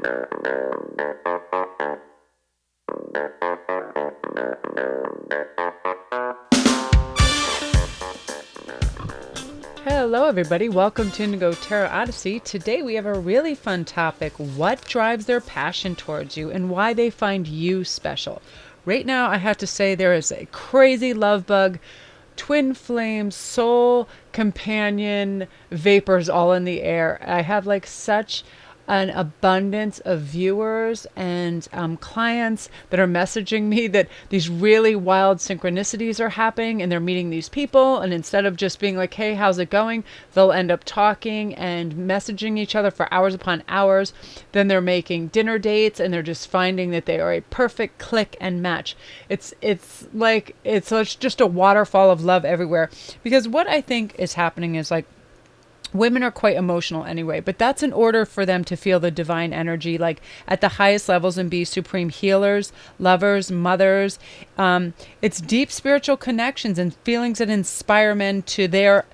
Hello everybody, welcome to Instantgo Tarot Odyssey. Today we have a really fun topic: what drives their passion towards you and why they find you special. Right now I have to say there is a crazy love bug, twin flames, soul companion vapors all in the air. I have like such an abundance of viewers and clients that are messaging me that these really wild synchronicities are happening and they're meeting these people, and instead of just being like, hey, how's it going, they'll end up talking and messaging each other for hours upon hours. Then they're making dinner dates and they're just finding that they are a perfect click and match. It's just a waterfall of love everywhere, because what I think is happening is like, women are quite emotional anyway, but that's in order for them to feel the divine energy, like at the highest levels, and be supreme healers, lovers, mothers. It's deep spiritual connections and feelings that inspire men to their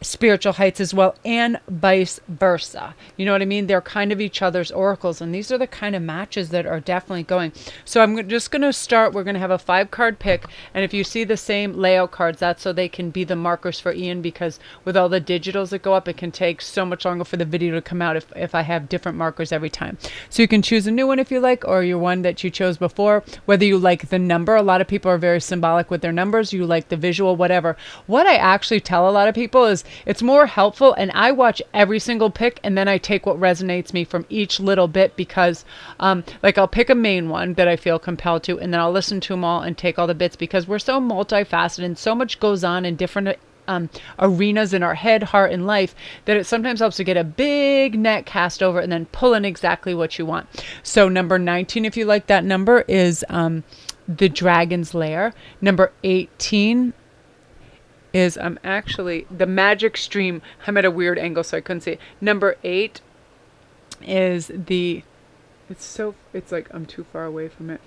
spiritual heights as well, and vice versa. You know what I mean? They're kind of each other's oracles, and these are the kind of matches that are definitely going. So I'm just going to start. We're going to have a 5-card pick, and if you see the same layout cards, that's so they can be the markers for Ian, because with all the digitals that go up, it can take so much longer for the video to come out if I have different markers every time. So you can choose a new one if you like, or your one that you chose before, whether you like the number. A lot of people are very symbolic with their numbers. You like the visual, whatever. What I actually tell a lot of people is it's more helpful, and I watch every single pick and then I take what resonates me from each little bit, because like I'll pick a main one that I feel compelled to, and then I'll listen to them all and take all the bits, because we're so multifaceted and so much goes on in different arenas in our head, heart, and life, that it sometimes helps to get a big net cast over and then pull in exactly what you want. So number 19, if you like that number, is the Dragon's Lair. Number 18 is actually the Magic Stream. I'm at a weird angle so I couldn't see it. Number 8 is it's like I'm too far away from it.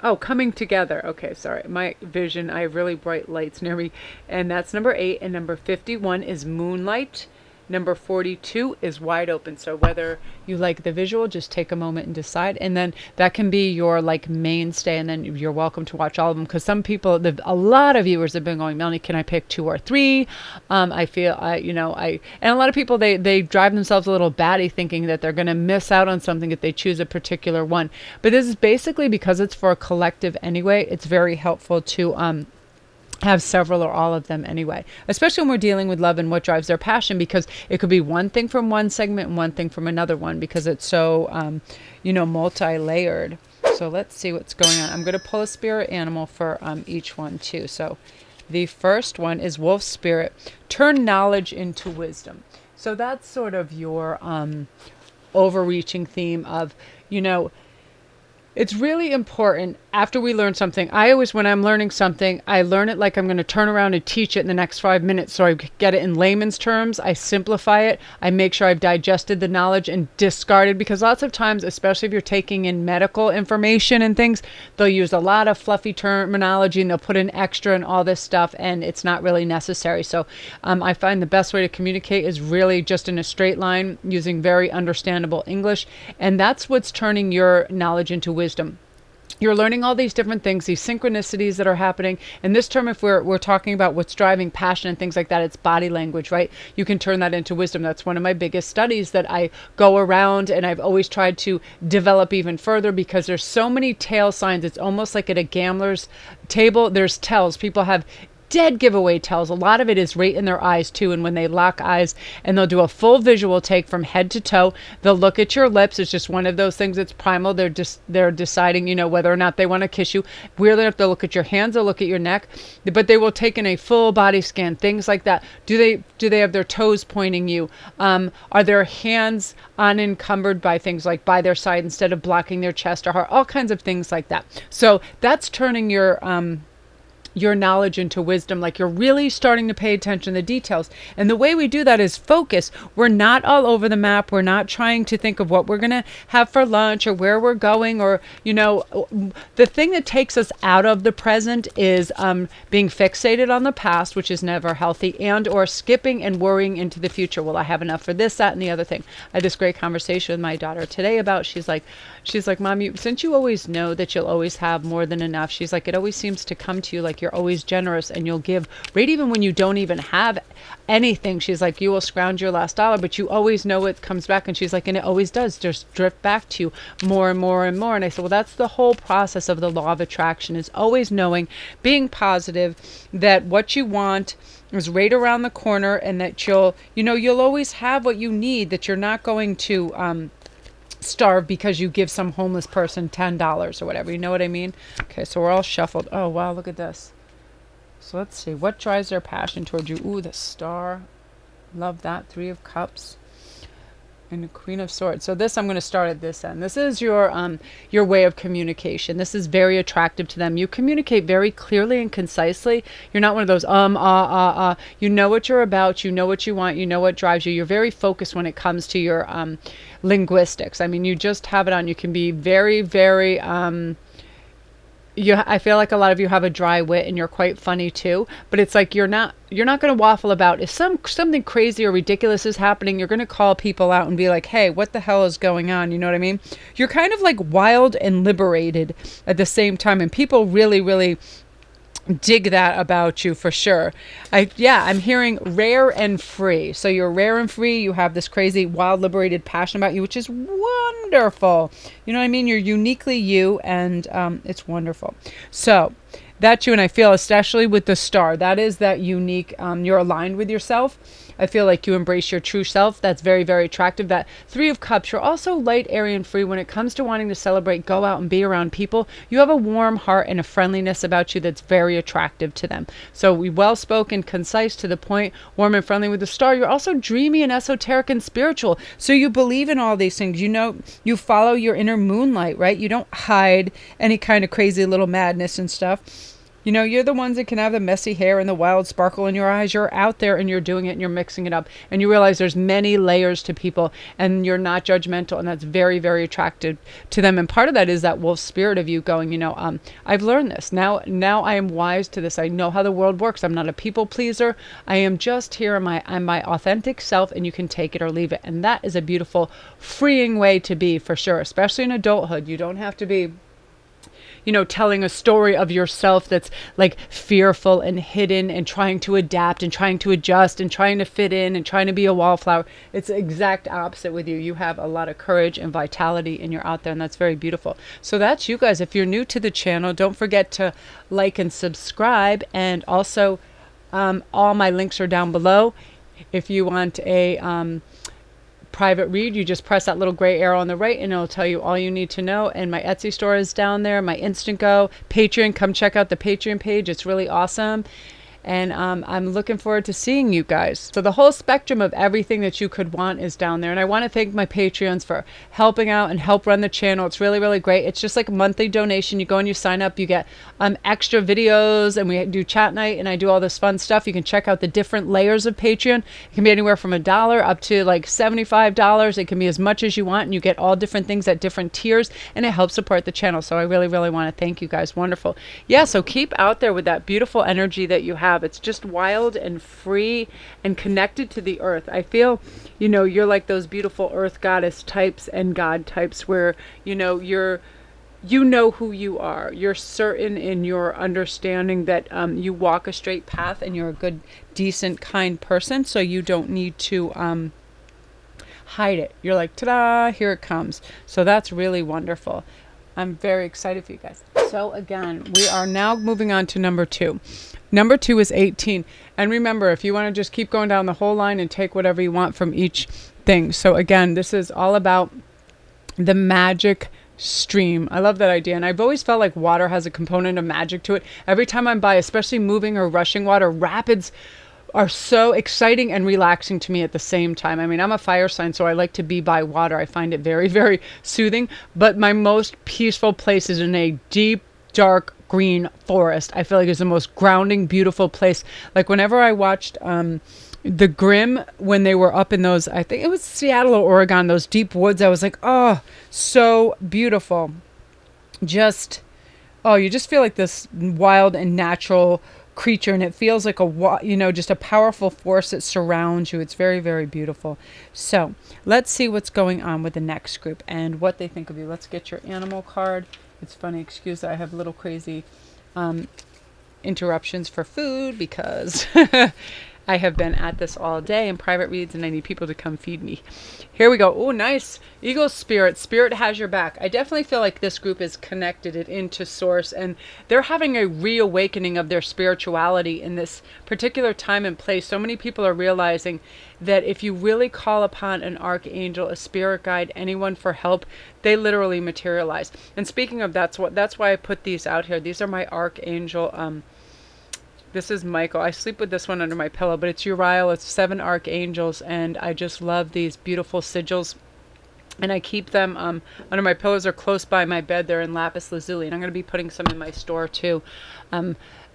Oh, Coming Together. Okay, sorry. My vision, I have really bright lights near me. And that's number 8. And number 51 is Moonlight. Number 42 is Wide Open. So whether you like the visual, just take a moment and decide. And then that can be your like mainstay. And then you're welcome to watch all of them. Because some people, a lot of viewers have been going, Melanie, can I pick 2 or 3? I feel, and a lot of people, they drive themselves a little batty thinking that they're going to miss out on something if they choose a particular one. But this is basically, because it's for a collective anyway, it's very helpful to, have several or all of them anyway, especially when we're dealing with love and what drives their passion, because it could be one thing from one segment and one thing from another one, because it's so, multi-layered. So let's see what's going on. I'm going to pull a spirit animal for each one too. So the first one is Wolf Spirit. Turn knowledge into wisdom. So that's sort of your overreaching theme of, it's really important after we learn something. I always, when I'm learning something, I learn it like I'm going to turn around and teach it in the next 5 minutes. So I get it in layman's terms. I simplify it. I make sure I've digested the knowledge and discarded, because lots of times, especially if you're taking in medical information and things, they'll use a lot of fluffy terminology and they'll put in extra and all this stuff, and it's not really necessary. So I find the best way to communicate is really just in a straight line, using very understandable English. And that's what's turning your knowledge into wisdom. You're learning all these different things, these synchronicities that are happening. And this term, if we're talking about what's driving passion and things like that, it's body language, right? You can turn that into wisdom. That's one of my biggest studies that I go around, and I've always tried to develop even further, because there's so many tail signs. It's almost like at a gambler's table, there's tells. People have dead giveaway tells. A lot of it is right in their eyes too, and when they lock eyes and they'll do a full visual take from head to toe, they'll look at your lips. It's just one of those things. It's primal. They're deciding whether or not they want to kiss you. Weirdly enough, they'll look at your hands, they'll look at your neck, but they will take in a full body scan, things like that. Do they have their toes pointing you? Are their hands unencumbered by things like by their side instead of blocking their chest or heart? All kinds of things like that. So that's turning your your knowledge into wisdom, like you're really starting to pay attention to the details. And the way we do that is focus. We're not all over the map. We're not trying to think of what we're going to have for lunch or where we're going, or, you know, the thing that takes us out of the present is being fixated on the past, which is never healthy, and or skipping and worrying into the future. Will I have enough for this, that, and the other thing? I had this great conversation with my daughter today about, she's like, Mom, since you always know that you'll always have more than enough, she's like, it always seems to come to you like you're always generous and you'll give right even when you don't even have anything. She's like, you will scrounge your last dollar, but you always know it comes back. And she's like, and it always does just drift back to you more and more and more. And I said, well, that's the whole process of the law of attraction, is always knowing, being positive that what you want is right around the corner, and that you'll always have what you need, that you're not going to starve because you give some homeless person $10 or whatever. You know what I mean? Okay, so we're all shuffled. Oh, wow, look at this. So let's see. What drives their passion towards you? Ooh, the Star. Love that. 3 of Cups. And the Queen of Swords. So this, I'm going to start at this end. This is your way of communication. This is very attractive to them. You communicate very clearly and concisely. You're not one of those You know what you're about. You know what you want. You know what drives you. You're very focused when it comes to your linguistics. I mean, you just have it on. You can be very, very I feel like a lot of you have a dry wit, and you're quite funny too, but it's like you're not going to waffle about. If something crazy or ridiculous is happening, you're going to call people out and be like, hey, what the hell is going on? You know what I mean? You're kind of like wild and liberated at the same time, and people really, really dig that about you for sure. I'm hearing rare and free. So you're rare and free. You have this crazy, wild, liberated passion about you, which is wonderful. You know what I mean? You're uniquely you, and it's wonderful. So that's you, and I feel especially with the Star, that is that unique, you're aligned with yourself. I feel like you embrace your true self. That's very, very attractive. That 3 of Cups, you're also light, airy, and free when it comes to wanting to celebrate, go out and be around people. You have a warm heart and a friendliness about you that's very attractive to them. So we well-spoken, concise, to the point, warm and friendly with the Star. You're also dreamy and esoteric and spiritual. So you believe in all these things. You know, you follow your inner moonlight, right? You don't hide any kind of crazy little madness and stuff. You know, you're the ones that can have the messy hair and the wild sparkle in your eyes. You're out there and you're doing it and you're mixing it up. And you realize there's many layers to people, and you're not judgmental. And that's very, very attractive to them. And part of that is that wolf spirit of you going, I've learned this. Now I am wise to this. I know how the world works. I'm not a people pleaser. I am just here. I'm my authentic self, and you can take it or leave it. And that is a beautiful, freeing way to be, for sure, especially in adulthood. You don't have to be telling a story of yourself that's like fearful and hidden and trying to adapt and trying to adjust and trying to fit in and trying to be a wallflower. It's the exact opposite with you. You have a lot of courage and vitality, and you're out there, and that's very beautiful. So that's you guys. If you're new to the channel, don't forget to like and subscribe. And also, all my links are down below. If you want a private read, you just press that little gray arrow on the right, and it'll tell you all you need to know. And my Etsy store is down there, my Instantgo, Patreon. Come check out the Patreon page. It's really awesome. And I'm looking forward to seeing you guys. So the whole spectrum of everything that you could want is down there. And I want to thank my Patreons for helping out and help run the channel. It's really, really great. It's just like a monthly donation. You go and you sign up. You get extra videos, and we do chat night, and I do all this fun stuff. You can check out the different layers of Patreon. It can be anywhere from $1 up to like $75. It can be as much as you want, and you get all different things at different tiers, and it helps support the channel. So I really, really want to thank you guys. Wonderful. Yeah, so keep out there with that beautiful energy that you have. It's just wild and free and connected to the earth. I feel, you're like those beautiful earth goddess types and god types where, you know who you are. You're certain in your understanding that you walk a straight path, and you're a good, decent, kind person. So you don't need to hide it. You're like, ta-da, here it comes. So that's really wonderful. I'm very excited for you guys. So again, we are now moving on to number 2. Number 2 is 18. And remember, if you want to just keep going down the whole line and take whatever you want from each thing. So again, this is all about the magic stream. I love that idea. And I've always felt like water has a component of magic to it. Every time I'm by, especially moving or rushing water, rapids are so exciting and relaxing to me at the same time. I mean, I'm a fire sign, so I like to be by water. I find it very, very soothing. But my most peaceful place is in a deep, dark green forest. I feel like it's the most grounding, beautiful place. Like whenever I watched the Grimm, when they were up in those, I think it was Seattle or Oregon, those deep woods, I was like, oh, so beautiful. Just, oh, you just feel like this wild and natural creature, and it feels like just a powerful force that surrounds you. It's very, very beautiful. So let's see what's going on with the next group and what they think of you. Let's get your animal card. It's funny, excuse that I have little crazy interruptions for food because I have been at this all day in private reads and I need people to come feed me. Here we go. Oh, nice. Eagle Spirit. Spirit has your back. I definitely feel like this group is connected it into source, and they're having a reawakening of their spirituality in this particular time and place. So many people are realizing that if you really call upon an archangel, a spirit guide, anyone for help, they literally materialize. And speaking of that's why I put these out here. These are my archangel this is Michael. I sleep with this one under my pillow, but it's Uriel. It's 7 archangels, and I just love these beautiful sigils. And I keep them under my pillows or close by my bed. They're in lapis lazuli, and I'm going to be putting some in my store too.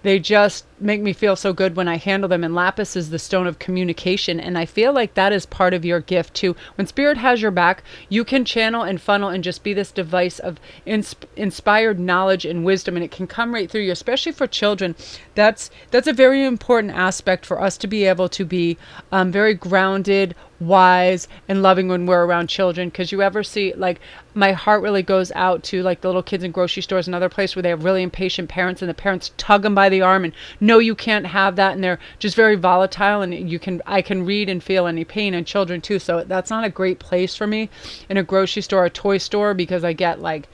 They just make me feel so good when I handle them. And lapis is the stone of communication. And I feel like that is part of your gift too. When spirit has your back, you can channel and funnel and just be this device of inspired knowledge and wisdom. And it can come right through you, especially for children. That's a very important aspect for us to be able to be very grounded, wise, and loving when we're around children. Because you ever see, like, my heart really goes out to like the little kids in grocery stores and other places where they have really impatient parents, and the parents tug them by the arm and no, you can't have that, and they're just very volatile, and I can read and feel any pain in children too. So that's not a great place for me in a grocery store or a toy store, because I get like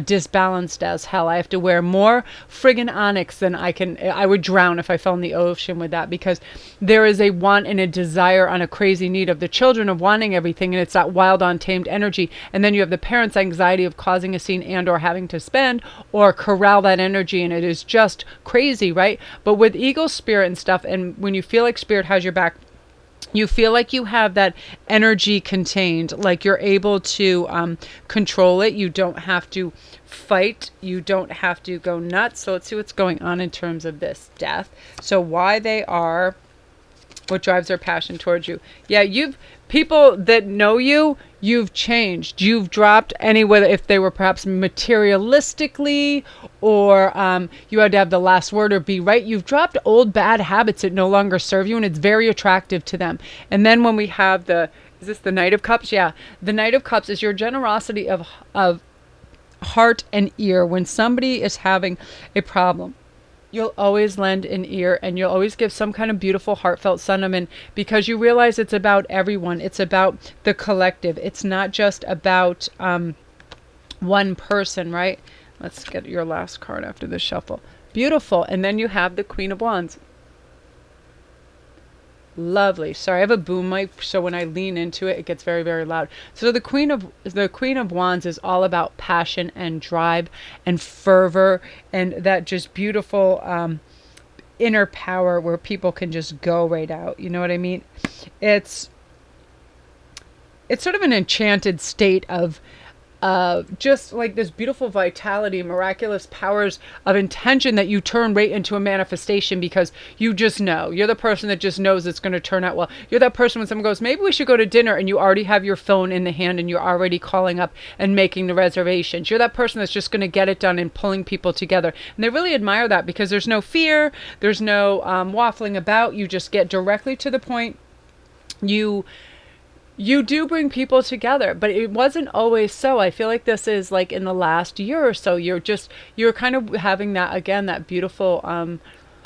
disbalanced as hell. I have to wear more friggin' onyx than I would drown if I fell in the ocean with that, because there is a want and a desire on a crazy need of the children of wanting everything, and it's that wild, untamed energy. And then you have the parents' anxiety of causing a scene and or having to spend or corral that energy, and it is just crazy, right? But with eagle spirit and stuff, and when you feel like spirit has your back, you feel like you have that energy contained, like you're able to control it. You don't have to fight. You don't have to go nuts. So let's see what's going on in terms of this death. So why they are, what drives their passion towards you. Yeah, people that know you, you've changed. You've dropped whether if they were perhaps materialistically or you had to have the last word or be right. You've dropped old bad habits that no longer serve you, and it's very attractive to them. And then when we have is this the Knight of Cups? Yeah, the Knight of Cups is your generosity of heart and ear. When somebody is having a problem, you'll always lend an ear, and you'll always give some kind of beautiful, heartfelt sentiment, because you realize it's about everyone. It's about the collective. It's not just about one person, right? Let's get your last card after the shuffle. Beautiful. And then you have the Queen of Wands. Lovely. Sorry, I have a boom mic, so when I lean into it, it gets very, very loud. So the Queen of Wands is all about passion and drive and fervor and that just beautiful inner power where people can just go right out. You know what I mean? It's sort of an enchanted state of just like this beautiful vitality, miraculous powers of intention that you turn right into a manifestation, because you just know. You're the person that just knows it's going to turn out well. You're that person when someone goes, maybe we should go to dinner, and you already have your phone in the hand and you're already calling up and making the reservations. You're that person that's just going to get it done and pulling people together. And they really admire that, because there's no fear, there's no waffling about. You just get directly to the point. You do bring people together, but it wasn't always so. I feel like this is like in the last year or so, you're kind of having that, again, that beautiful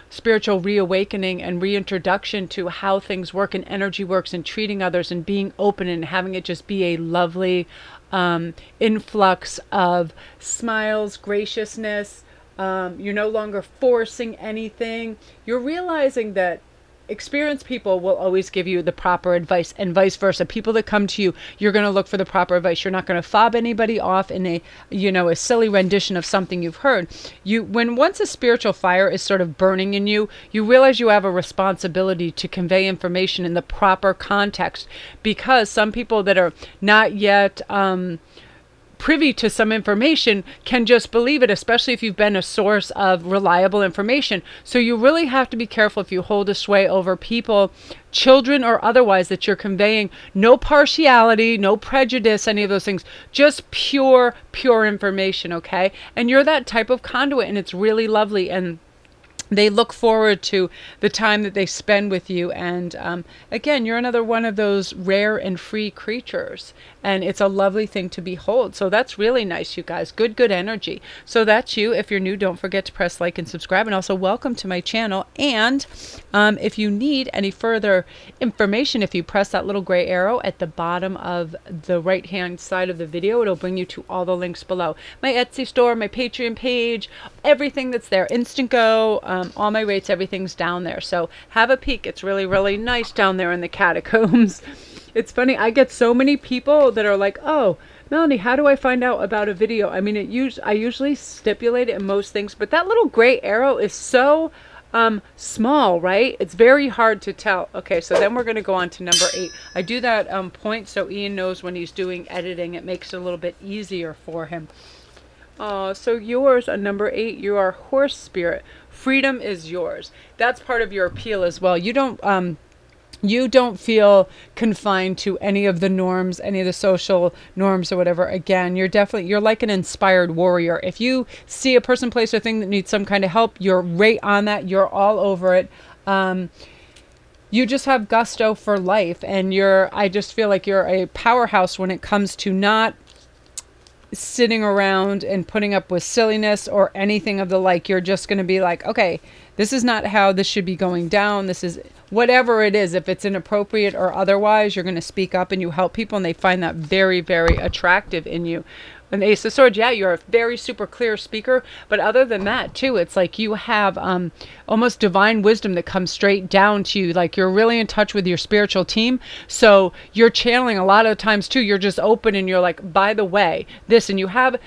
spiritual reawakening and reintroduction to how things work and energy works and treating others and being open and having it just be a lovely influx of smiles, graciousness. You're no longer forcing anything. You're realizing that experienced people will always give you the proper advice, and vice versa. People that come to you, you're going to look for the proper advice. You're not going to fob anybody off in a silly rendition of something you've heard. Once a spiritual fire is sort of burning in you, you realize you have a responsibility to convey information in the proper context, because some people that are not yet privy to some information can just believe it, especially if you've been a source of reliable information. So you really have to be careful if you hold a sway over people, children or otherwise, that you're conveying no partiality, no prejudice, any of those things, just pure information, okay? And you're that type of conduit, and it's really lovely, and they look forward to the time that they spend with you. And again, you're another one of those rare and free creatures. And it's a lovely thing to behold. So that's really nice, you guys. Good energy. So that's you. If you're new, don't forget to press like and subscribe. And also welcome to my channel. And if you need any further information, if you press that little gray arrow at the bottom of the right-hand side of the video, it'll bring you to all the links below. My Etsy store, my Patreon page, everything that's there. Instantgo, all my rates, everything's down there. So have a peek. It's really nice down there in the catacombs. It's funny, I get so many people that are like, oh, Melanie, how do I find out about a video? I mean, I usually stipulate it in most things, but that little gray arrow is so small, right? It's very hard to tell. Okay, so then we're going to go on to number 8. I do that point so Ian knows when he's doing editing. It makes it a little bit easier for him. So yours on number 8, you are horse spirit. Freedom is yours. That's part of your appeal as well. You don't feel confined to any of the norms, any of the social norms or whatever. Again, you're like an inspired warrior. If you see a person, place, or thing that needs some kind of help, you're right on that. You're all over it. You just have gusto for life, and I just feel like you're a powerhouse when it comes to not sitting around and putting up with silliness or anything of the like. You're just going to be like, okay, this is not how this should be going down. This is whatever it is. If it's inappropriate or otherwise, you're going to speak up, and you help people, and they find that very attractive in you. An Ace of Swords, yeah, you're a very super clear speaker, but other than that too, it's like you have almost divine wisdom that comes straight down to you. Like you're really in touch with your spiritual team, so you're channeling a lot of times too. You're just open, and you're like, by the way, this, and you have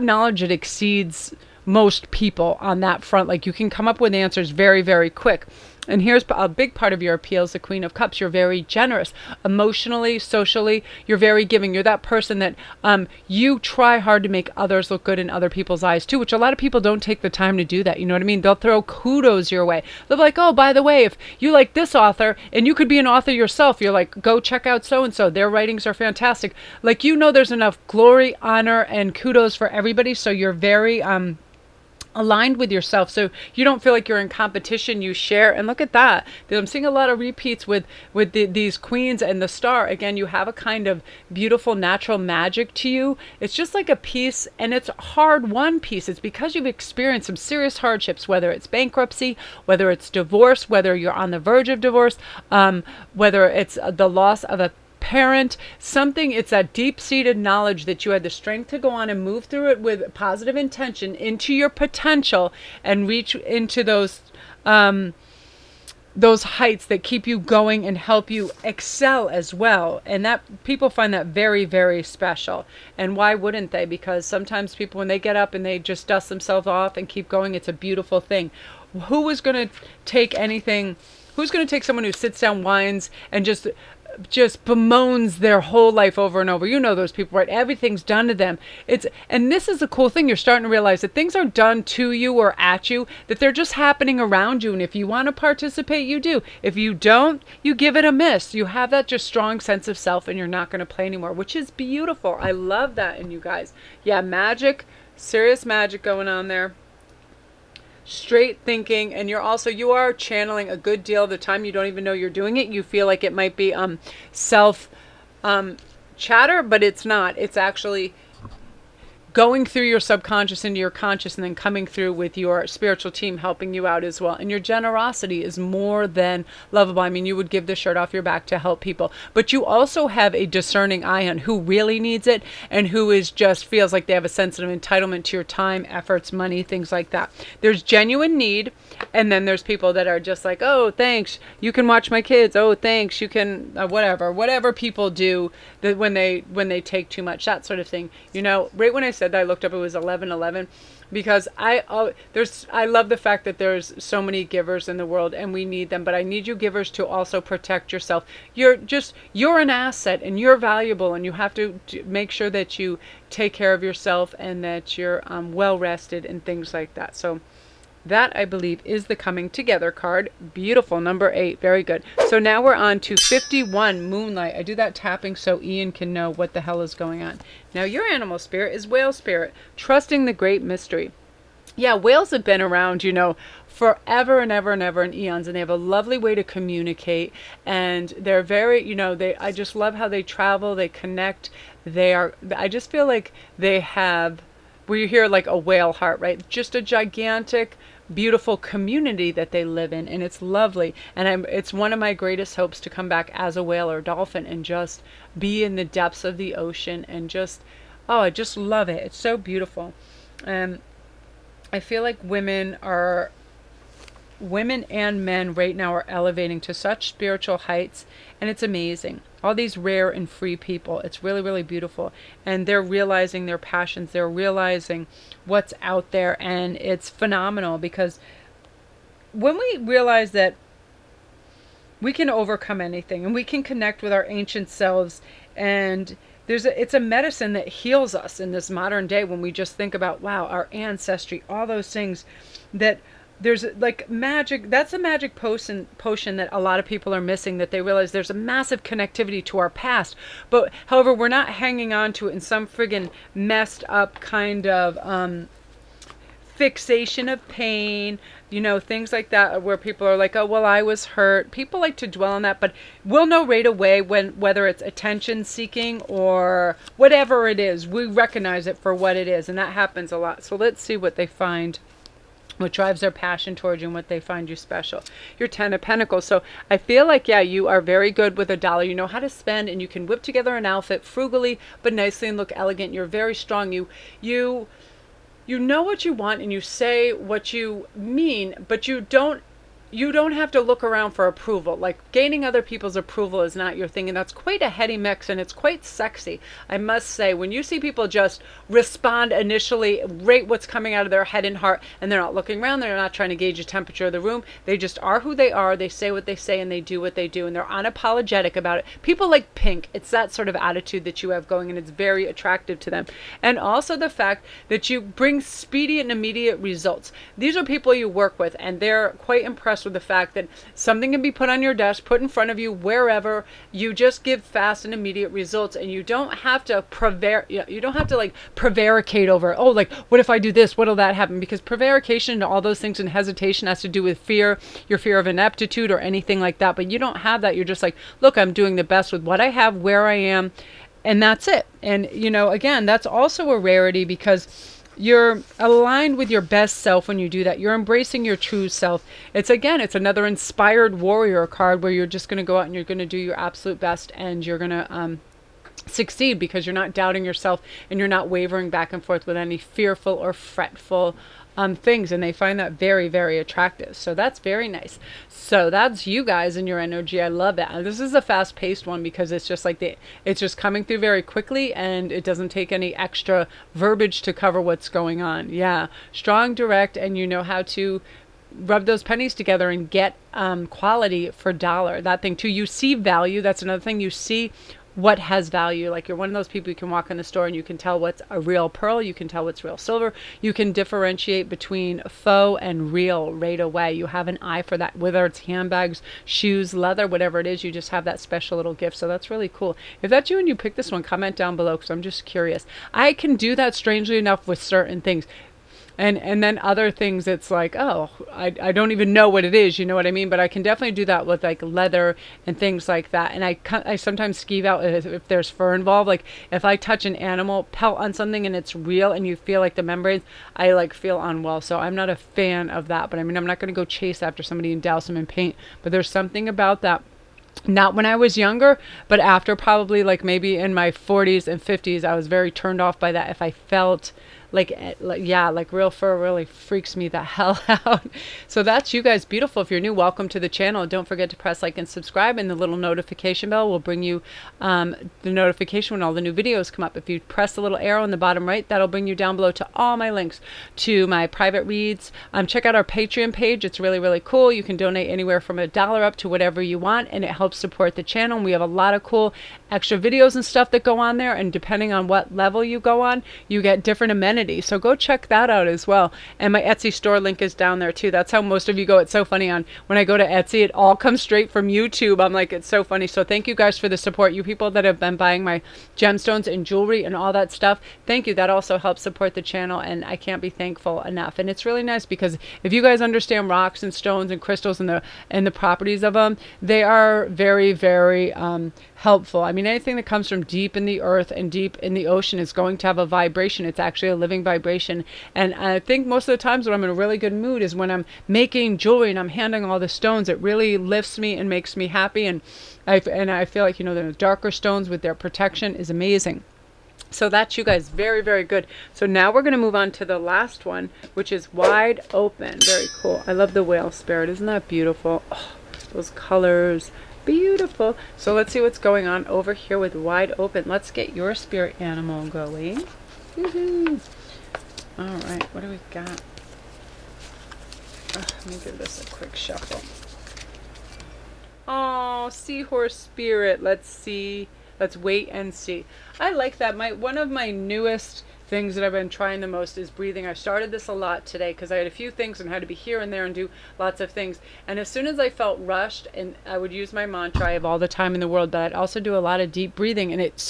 knowledge that exceeds most people on that front. Like you can come up with answers very quick. And here's a big part of your appeal is the Queen of Cups. You're very generous, emotionally, socially. You're very giving. You're that person that you try hard to make others look good in other people's eyes too, which a lot of people don't take the time to do that. You know what I mean? They'll throw kudos your way. They'll be like, oh, by the way, if you like this author, and you could be an author yourself, you're like, go check out so-and-so. Their writings are fantastic. Like, you know, there's enough glory, honor, and kudos for everybody. So you're very aligned with yourself, so you don't feel like you're in competition. You share, and look at that. I'm seeing a lot of repeats with these queens and the star. Again, you have a kind of beautiful natural magic to you. It's just like a piece, and it's hard-won piece. It's because you've experienced some serious hardships, whether it's bankruptcy, whether it's divorce, whether you're on the verge of divorce, whether it's the loss of a parent, something. It's that deep-seated knowledge that you had the strength to go on and move through it with positive intention into your potential and reach into those heights that keep you going and help you excel as well. And that people find that very special. And why wouldn't they? Because sometimes people, when they get up and they just dust themselves off and keep going, it's a beautiful thing. Who is going to take anything? Who's going to take someone who sits down, whines, and just bemoans their whole life over and over? You know those people, right? Everything's done to them. And this is the cool thing. You're starting to realize that things are done to you or at you, that they're just happening around you. And if you want to participate, you do. If you don't, you give it a miss. You have that just strong sense of self, and you're not going to play anymore, which is beautiful. I love that in you guys. Yeah, magic, serious magic going on there. Straight thinking, and you are channeling a good deal of the time. You don't even know you're doing it. You feel like it might be self chatter, but it's not. It's actually going through your subconscious into your conscious, and then coming through with your spiritual team helping you out as well. And your generosity is more than lovable. I mean, you would give the shirt off your back to help people, but you also have a discerning eye on who really needs it and who is just feels like they have a sense of entitlement to your time, efforts, money, things like that. There's genuine need, and then there's people that are just like, oh, thanks, you can watch my kids. Oh, thanks, you can whatever people do that when they take too much, that sort of thing. You know, right when I said said that I looked up, it was 1111, because I love the fact that there's so many givers in the world and we need them, but I need you givers to also protect yourself. You're an asset and you're valuable, and you have to make sure that you take care of yourself and that you're well rested and things like that. So that, I believe, is the coming together card. Beautiful. Number 8. Very good. So now we're on to 51, Moonlight. I do that tapping so Ian can know what the hell is going on. Now, your animal spirit is whale spirit, trusting the great mystery. Yeah, whales have been around, forever and ever and ever and eons, and they have a lovely way to communicate, and they're very, I just love how they travel, they connect. I just feel like they have, where you hear like a whale heart, right? Just a gigantic, beautiful community that they live in, and it's lovely. And it's one of my greatest hopes to come back as a whale or dolphin and just be in the depths of the ocean and just, oh, I just love it. It's so beautiful. And I feel like women and men right now are elevating to such spiritual heights, and it's amazing. All these rare and free people, it's really, really beautiful. And they're realizing their passions, they're realizing what's out there, and it's phenomenal, because when we realize that we can overcome anything and we can connect with our ancient selves, and it's a medicine that heals us in this modern day when we just think about, wow, our ancestry, all those things that there's like magic. That's a magic potion that a lot of people are missing, that they realize there's a massive connectivity to our past. But however, we're not hanging on to it in some friggin' messed up kind of fixation of pain, things like that, where people are like, oh, well, I was hurt. People like to dwell on that, but we'll know right away whether it's attention seeking or whatever it is. We recognize it for what it is, and that happens a lot. So let's see what they find, what drives their passion towards you, and what they find you special. Your 10 of Pentacles. So I feel like, yeah, you are very good with $1. You know how to spend, and you can whip together an outfit frugally but nicely and look elegant. You're very strong. You know what you want, and you say what you mean, but you don't have to look around for approval. Like, gaining other people's approval is not your thing, and that's quite a heady mix, and it's quite sexy. I must say, when you see people just respond initially, rate what's coming out of their head and heart, and they're not looking around, they're not trying to gauge the temperature of the room, they just are who they are, they say what they say, and they do what they do, and they're unapologetic about it. People like Pink. It's that sort of attitude that you have going, and it's very attractive to them. And also the fact that you bring speedy and immediate results. These are people you work with, and they're quite impressed with the fact that something can be put on your desk, put in front of you, wherever. You just give fast and immediate results, and you don't have to like prevaricate over, oh, like, what if I do this, what'll that happen? Because prevarication and all those things and hesitation has to do with fear, your fear of ineptitude or anything like that. But you don't have that. You're just like, look, I'm doing the best with what I have, where I am, and that's it. And again, that's also a rarity, because you're aligned with your best self when you do that. You're embracing your true self. It's another inspired warrior card, where you're just going to go out and you're going to do your absolute best, and you're going to succeed, because you're not doubting yourself, and you're not wavering back and forth with any fearful or fretful things, and they find that very, very attractive. So that's very nice. So that's you guys and your energy. I love it. And this is a fast-paced one, because it's just like it's just coming through very quickly, and it doesn't take any extra verbiage to cover what's going on. Yeah, strong, direct, and you know how to rub those pennies together and get quality for dollar. That thing too. You see value. That's another thing. You see what has value. Like, you're one of those people, you can walk in the store and you can tell what's a real pearl, you can tell what's real silver, you can differentiate between faux and real right away. You have an eye for that, whether it's handbags, shoes, leather, whatever it is. You just have that special little gift. So that's really cool. If that's you and you pick this one, comment down below, because I'm just curious. I can do that, strangely enough, with certain things. And then other things, it's like, oh, I don't even know what it is, you know what I mean? But I can definitely do that with like leather and things like that. And I sometimes skeeve out if there's fur involved. Like, if I touch an animal pelt on something and it's real and you feel like the membranes, I like feel unwell. So I'm not a fan of that. But I mean, I'm not going to go chase after somebody and douse them in paint. But there's something about that. Not when I was younger, but after, probably like maybe in my 40s and 50s, I was very turned off by that. If I felt yeah, like real fur really freaks me the hell out. So that's you guys. Beautiful. If you're new, welcome to the channel. Don't forget to press like and subscribe, and the little notification bell will bring you the notification when all the new videos come up. If you press the little arrow in the bottom right, that'll bring you down below to all my links to my private reads. Check out our Patreon page. It's really, really cool. You can donate anywhere from $1 up to whatever you want, and it helps support the channel. And we have a lot of cool extra videos and stuff that go on there, and depending on what level you go on, you get different amenities. So go check that out as well. And my Etsy store link is down there too. That's how most of you go. It's so funny, on when I go to Etsy, it all comes straight from YouTube. I'm like, it's so funny. So thank you guys for the support. You people that have been buying my gemstones and jewelry and all that stuff, thank you. That also helps support the channel, and I can't be thankful enough. And it's really nice because if you guys understand rocks and stones and crystals and the properties of them, they are very, very helpful. I mean, anything that comes from deep in the earth and deep in the ocean is going to have a vibration. It's actually a living vibration. And I think most of the times when I'm in a really good mood is when I'm making jewelry and I'm handling all the stones. It really lifts me and makes me happy. And I feel like, you know, the darker stones with their protection is amazing. So that's you guys. Very, very good. So now we're going to move on to the last one, which is wide open. Very cool. I love the whale spirit. Isn't that beautiful? Oh, those colors. Beautiful. So let's see what's going on over here with wide open. Let's get your spirit animal going. All right. What do we got? Let me give this a quick shuffle. Oh, seahorse spirit. Let's see. Let's wait and see. I like that. One of my newest things that I've been trying the most is breathing. I started this a lot today because I had a few things and had to be here and there and do lots of things. And as soon as I felt rushed, and I would use my mantra, I have all the time in the world, but I'd also do a lot of deep breathing, and it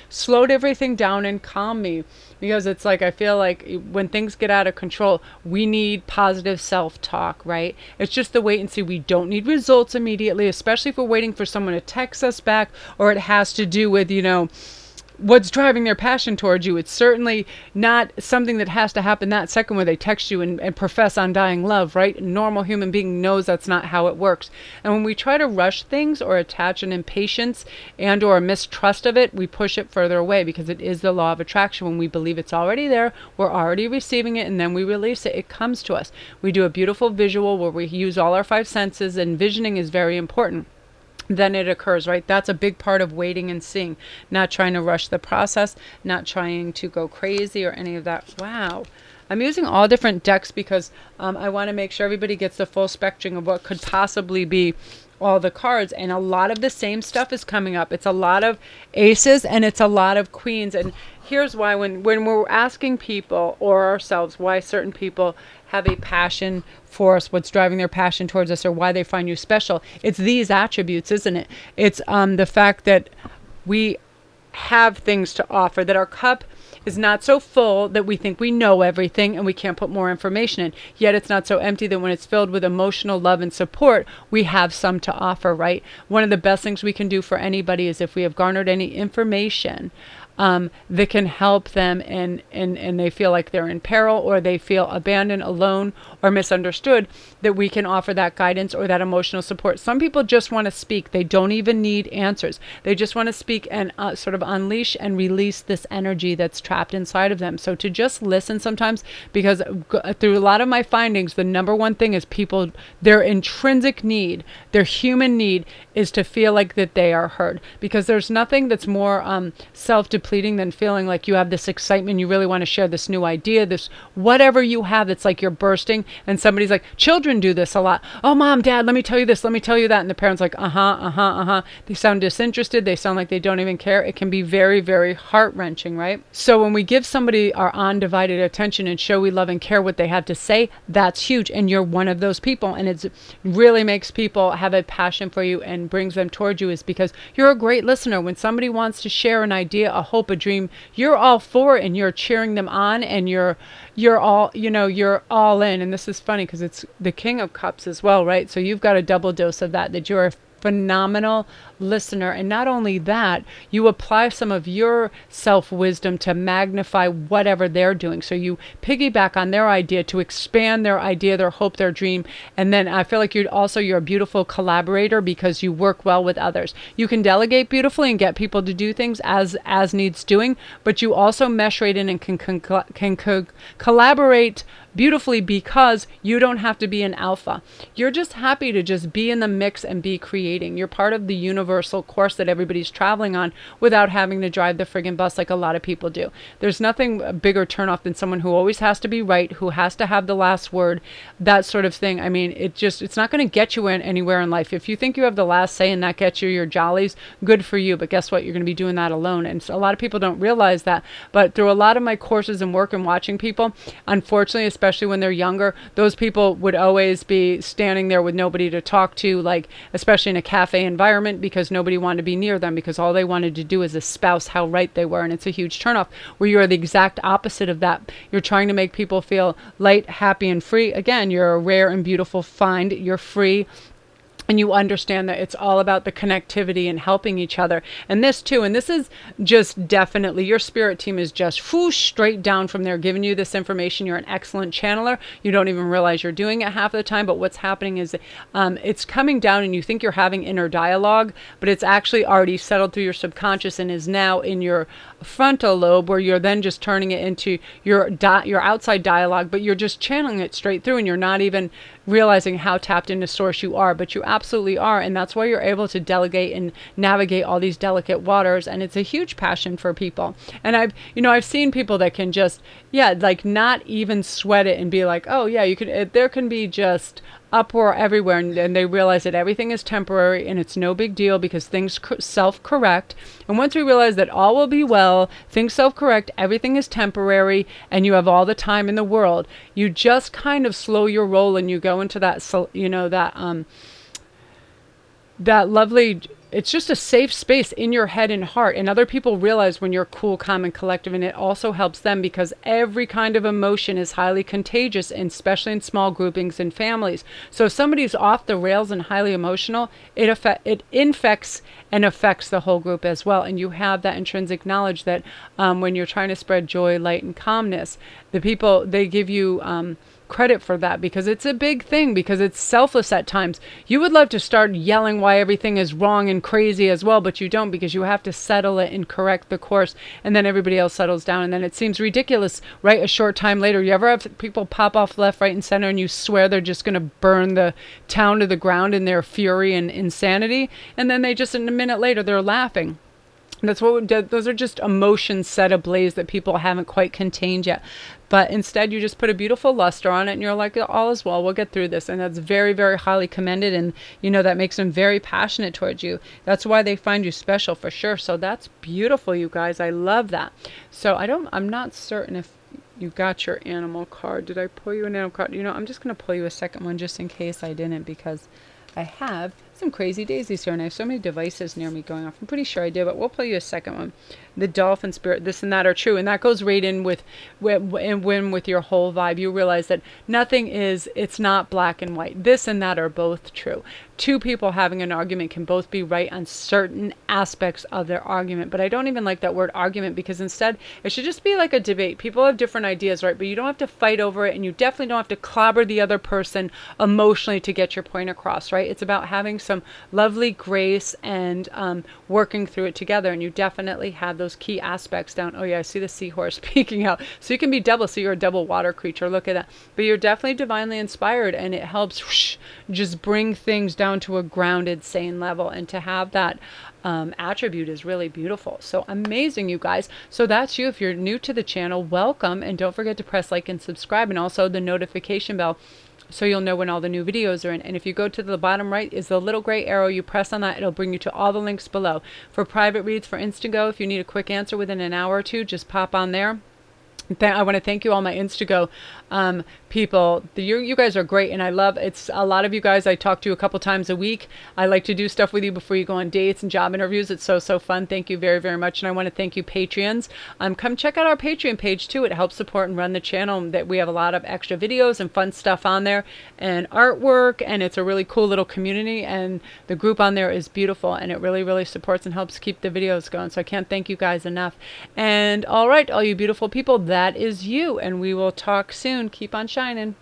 slowed everything down and calmed me, because it's like I feel like when things get out of control, we need positive self-talk, right? It's just the wait and see. We don't need results immediately, especially if we're waiting for someone to text us back, or it has to do with, you know, what's driving their passion towards you. It's certainly not something that has to happen that second where they text you and profess undying love, right? A normal human being knows that's not how it works. And when we try to rush things or attach an impatience and or a mistrust of it, we push it further away, because it is the law of attraction. When we believe it's already there, we're already receiving it, and then we release it, it comes to us. We do a beautiful visual where we use all our 5 senses, and visioning is very important. Then it occurs, right? That's a big part of waiting and seeing, not trying to rush the process, not trying to go crazy or any of that. Wow. I'm using all different decks because I want to make sure everybody gets the full spectrum of what could possibly be all the cards, and a lot of the same stuff is coming up. It's a lot of aces and it's a lot of queens. And here's why, when we're asking people or ourselves why certain people have a passion for us, what's driving their passion towards us, or why they find you special, it's these attributes, isn't it? It's the fact that we have things to offer, that our cup is not so full that we think we know everything and we can't put more information in, yet it's not so empty that when it's filled with emotional love and support, we have some to offer, right? One of the best things we can do for anybody is if we have garnered any information that can help them, and they feel like they're in peril, or they feel abandoned, alone, or misunderstood, that we can offer that guidance or that emotional support. Some people just want to speak. They don't even need answers. They just want to speak and sort of unleash and release this energy that's trapped inside of them. So to just listen sometimes, because through a lot of my findings, the number one thing is people, their intrinsic need, their human need, is to feel like that they are heard, because there's nothing that's more self-depleting than feeling like you have this excitement, you really want to share this new idea, this whatever you have, that's like you're bursting, and somebody's like, children do this a lot. Oh, mom, dad, let me tell you this, let me tell you that. And the parents like, they sound disinterested, they sound like they don't even care. It can be very, very heart-wrenching, right? So when we give somebody our undivided attention and show we love and care what they have to say, that's huge, and you're one of those people. And it really makes people have a passion for you and brings them towards you, is because you're a great listener. When somebody wants to share an idea, a hope, a dream, you're all for it, and you're cheering them on, and you're all, you know, you're all in. And this is funny because it's the King of Cups as well, right? So you've got a double dose of that you're phenomenal listener. And not only that, you apply some of your self-wisdom to magnify whatever they're doing. So you piggyback on their idea to expand their idea, their hope, their dream. And then I feel like you're a beautiful collaborator because you work well with others. You can delegate beautifully and get people to do things as needs doing, but you also mesh right in and can collaborate beautifully because you don't have to be an alpha. You're just happy to just be in the mix and be creating. You're part of the universal course that everybody's traveling on without having to drive the friggin' bus like a lot of people do. There's nothing a bigger turnoff than someone who always has to be right, who has to have the last word, that sort of thing. I mean, it's not going to get you anywhere in life. If you think you have the last say and that gets you your jollies, good for you. But guess what? You're going to be doing that alone. And so a lot of people don't realize that. But through a lot of my courses and work and watching people, unfortunately, especially when they're younger, those people would always be standing there with nobody to talk to, like especially in a cafe environment, because nobody wanted to be near them because all they wanted to do is espouse how right they were. And it's a huge turnoff where you're the exact opposite of that. You're trying to make people feel light, happy, and free. Again, you're a rare and beautiful find. You're free. And you understand that it's all about the connectivity and helping each other. And this too, and this is just definitely, your spirit team is just whoosh, straight down from there, giving you this information. You're an excellent channeler. You don't even realize you're doing it half the time. But what's happening is it's coming down and you think you're having inner dialogue, but it's actually already settled through your subconscious and is now in your frontal lobe, where you're then just turning it into your outside dialogue, but you're just channeling it straight through and you're not even realizing how tapped into source you are, but you absolutely are. And that's why you're able to delegate and navigate all these delicate waters. And it's a huge passion for people. And I've seen people that can just, like not even sweat it and be like, oh yeah, there can be just uproar everywhere, and they realize that everything is temporary and it's no big deal because things self-correct. And once we realize that all will be well, things self-correct, everything is temporary, and you have all the time in the world, you just kind of slow your roll and you go into that, that lovely, it's just a safe space in your head and heart. And other people realize when you're cool, calm, and collective, and it also helps them because every kind of emotion is highly contagious, and especially in small groupings and families. So if somebody's off the rails and highly emotional, it infects and affects the whole group as well. And you have that intrinsic knowledge that when you're trying to spread joy, light, and calmness, the people, they give you credit for that because it's a big thing, because it's selfless at times. You would love to start yelling why everything is wrong and crazy as well, but you don't, because you have to settle it and correct the course, and then everybody else settles down, and then it seems ridiculous, right? A short time later, you ever have people pop off left, right, and center, and you swear they're just going to burn the town to the ground in their fury and insanity, and then they just, in a minute later, they're laughing. Those are just emotions set ablaze that people haven't quite contained yet. But instead, you just put a beautiful luster on it, and you're like, all is well, we'll get through this. And that's very, very highly commended. And, that makes them very passionate towards you. That's why they find you special for sure. So that's beautiful, you guys. I love that. So I'm not certain if you got your animal card. Did I pull you an animal card? I'm just going to pull you a second one just in case I didn't, because I have some crazy daisies here, and I have so many devices near me going off. I'm pretty sure I did, but we'll play you a second one. The dolphin spirit, this and that are true, and that goes right in with your whole vibe. You realize that it's not black and white. This and that are both true. Two people having an argument can both be right on certain aspects of their argument, but I don't even like that word argument, because instead it should just be like a debate. People have different ideas, right? But you don't have to fight over it, and you definitely don't have to clobber the other person emotionally to get your point across, right? It's about having some lovely grace and working through it together, and you definitely have those key aspects down. Oh yeah, I see the seahorse peeking out. So you can be double, so you're a double water creature. Look at that. But you're definitely divinely inspired, and it helps just bring things down to a grounded, sane level. And to have that attribute is really beautiful. So amazing, you guys. So that's you. If you're new to the channel, welcome, and don't forget to press like and subscribe, and also the notification bell, so you'll know when all the new videos are in. And if you go to the bottom right is the little gray arrow. You press on that, it'll bring you to all the links below. For private reads for Instantgo, if you need a quick answer within an hour or two, just pop on there. I want to thank you, all my Instago people. You guys are great, and I love it's a lot of you guys. I talk to you a couple times a week. I like to do stuff with you before you go on dates and job interviews. It's so fun. Thank you very, very much, and I want to thank you, Patreons. Come check out our Patreon page too. It helps support and run the channel. That we have a lot of extra videos and fun stuff on there, and artwork, and it's a really cool little community. And the group on there is beautiful, and it really, really supports and helps keep the videos going. So I can't thank you guys enough. And all right, all you beautiful people, that is you, and we will talk soon. Keep on shining.